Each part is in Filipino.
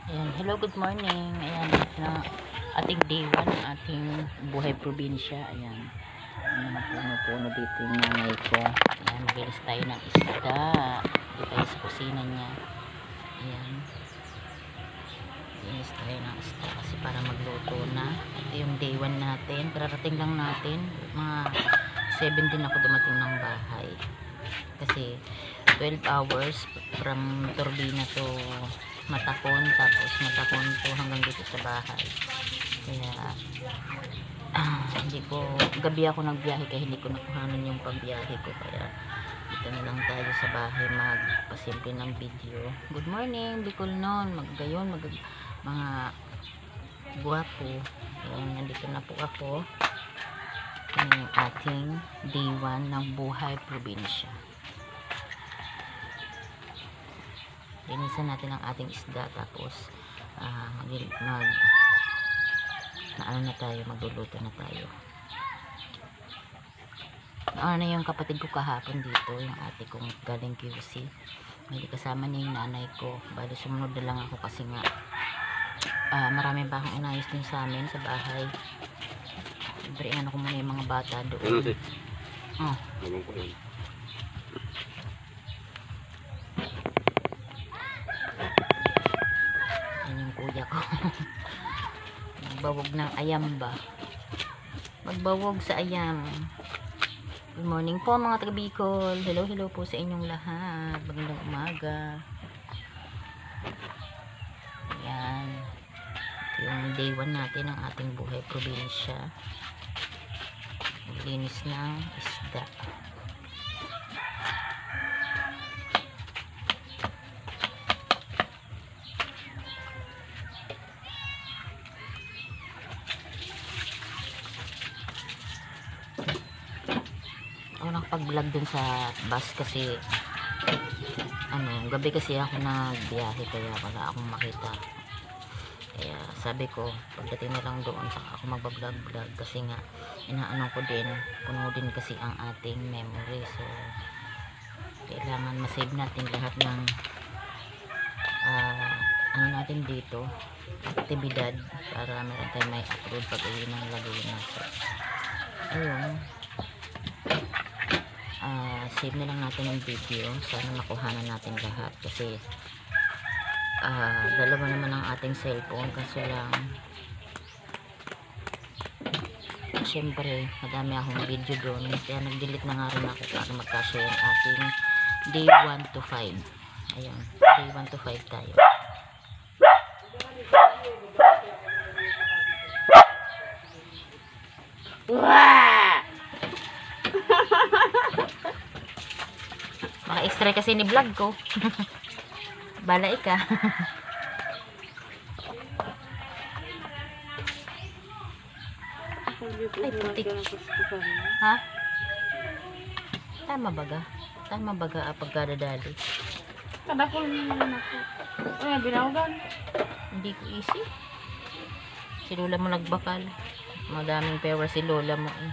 Ayan, hello, good morning. Ayan, na ating day 1 ng ating buhay probinsya. Ayan, yung mga puno-puno dito yung nanay ko. Ayan, magilis tayo ng isda. Dito tayo sa kusina niya. Ayan, magilis tayo ng isda kasi para magluto na. Ito yung day 1 natin. Kararating lang natin. Mga 7 din ako dumating ng bahay. Kasi 12 hours from Turbina to Matakon, tapos Matakon to hanggang dito sa bahay. Kaya hindi ko, gabi ako nagbiyahe kaya hindi ko nakuhanan yung pagbiyahe ko, kaya dito na lang tayo sa bahay magpasimple ng video. Good morning Bicol noon, maggayon mga guwapo. Ayan, nandito na po ako ng ating day 1 ng buhay probinsya. Linisan natin ang ating isda, tapos magluluto na tayo. Na yung kapatid ko kahapon dito, yung ate kong galing QC. Hindi kasama niya yung nanay ko. Bali sumunod na lang ako kasi nga marami pa akong inayos din sa amin sa bahay. Siyempre ano ko muna yung mga bata doon. Yung kuya ko magbawog ng ayam ba, magbawog sa ayam. Good morning po mga taga Bicol, hello po sa inyong lahat, magandang umaga. Ayan, ito yung day 1 natin ng ating buhay probinsya, maglinis ng isda. Ako nakapag-vlog dun sa bus kasi gabi kasi ako nagbiyahe kaya wala akong makita. Kaya sabi ko pagdating na lang doon saka ako magbablog kasi nga inaano ko din, puno din kasi ang ating memory, so kailangan masave natin lahat ng ano natin dito, aktibidad, para meron tayong may upload pag uwi ng lagay natin. Ayun, save na lang natin yung video, sana makuhanan natin lahat kasi dalawa naman ang ating cellphone, kaso lang syempre madami akong video doon, kaya nag-delete na nga rin ako para magkasya yung ating day 1 to 5. Ayan, day 1 to 5 tayo. Mga extra kasi ni vlog ko. Balay ka. Ay, putik. Ha? Tama baga? Tama baga pagkadadali? Kadakol naman ako. Ay, binawagan. Hindi ko easy. Si lola mo nagbakal. Madaming pera si lola mo eh.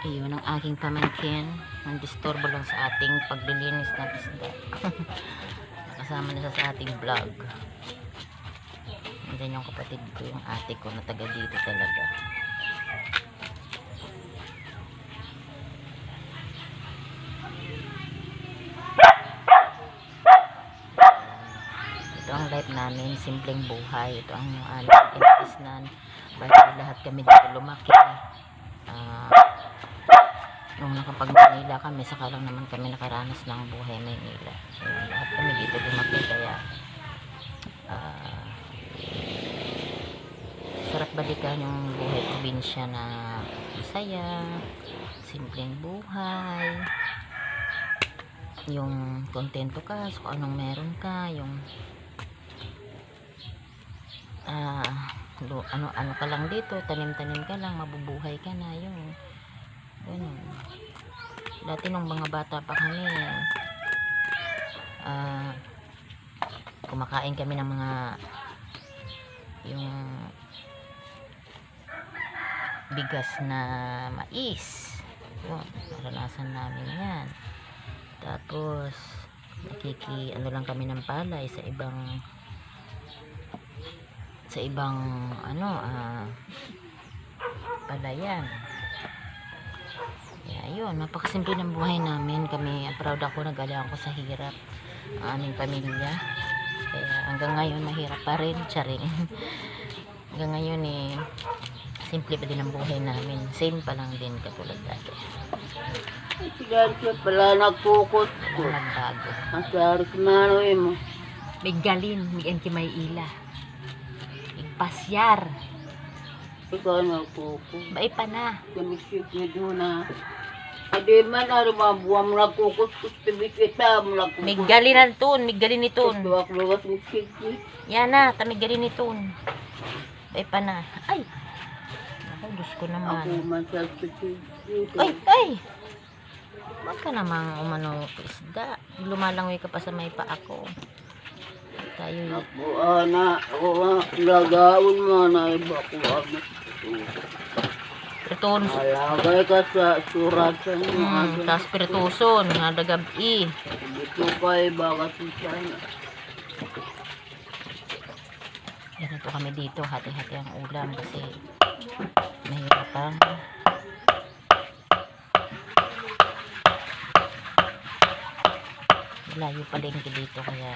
Ayun ang aking pamangkin, nandistorbo lang sa ating paglilinis ng isda. Nakasama na sa ating vlog. And then yung kapatid ko, yung ate ko na taga dito talaga. Ito ang life namin, simpleng buhay. Ito ang aming inaisnan. Bakit lahat kami dito lumaki. Nung nakapag-Manila kami, saka lang naman kami nakaranas ng buhay Maynila. So, lahat kami dito lumaki, kaya sarap balikan yung buhay probinsya na masaya, simpleng buhay, yung kontento ka so kung anong meron ka, yung ano ka lang dito, tanim-tanim ka lang, mabubuhay ka na, yung ganun. Dati nung mga bata pa kami, kumakain kami ng mga yung bigas na mais. Naranasan namin yan. Tapos ano lang kami ng palay sa ibang palayan. Kaya yun, napakasimple ng buhay namin. Proud ako, nagalang ako sa hirap ang aming pamilya. Kaya hanggang ngayon mahirap pa rin, charing. Hanggang ngayon simple pa din ang buhay namin. Same pa lang din katulad dati. Siya pala nagkukot ko. Walang nagbago. Masarap na mo. May galin, may may ila. May pasyar. Ikaw nagkukot. Bay pa na. Kamisip niyo doon na. Adi man na buwan mo nagkukot. Kustabit kita mo nagkukot. May galin ton, may galin iton. Luwak-luwak mo sikit. Yan na, may galin iton. Bay pa na. Ay! Ako, Diyos ko Ako naman. man sa sikit. Ay! Wag ka namang umano isda. Lumalangoy ka pa sa may pa ako. Tayo Ako ako lagaon mo na iba ko Priton. alagay ka sa suratan mo. Tas pirituson. Nadagabi. Dito pa iba kasi sana. Ganito kami dito. Hati-hati ang ulam kasi mahirapan. Layo palengke dito kaya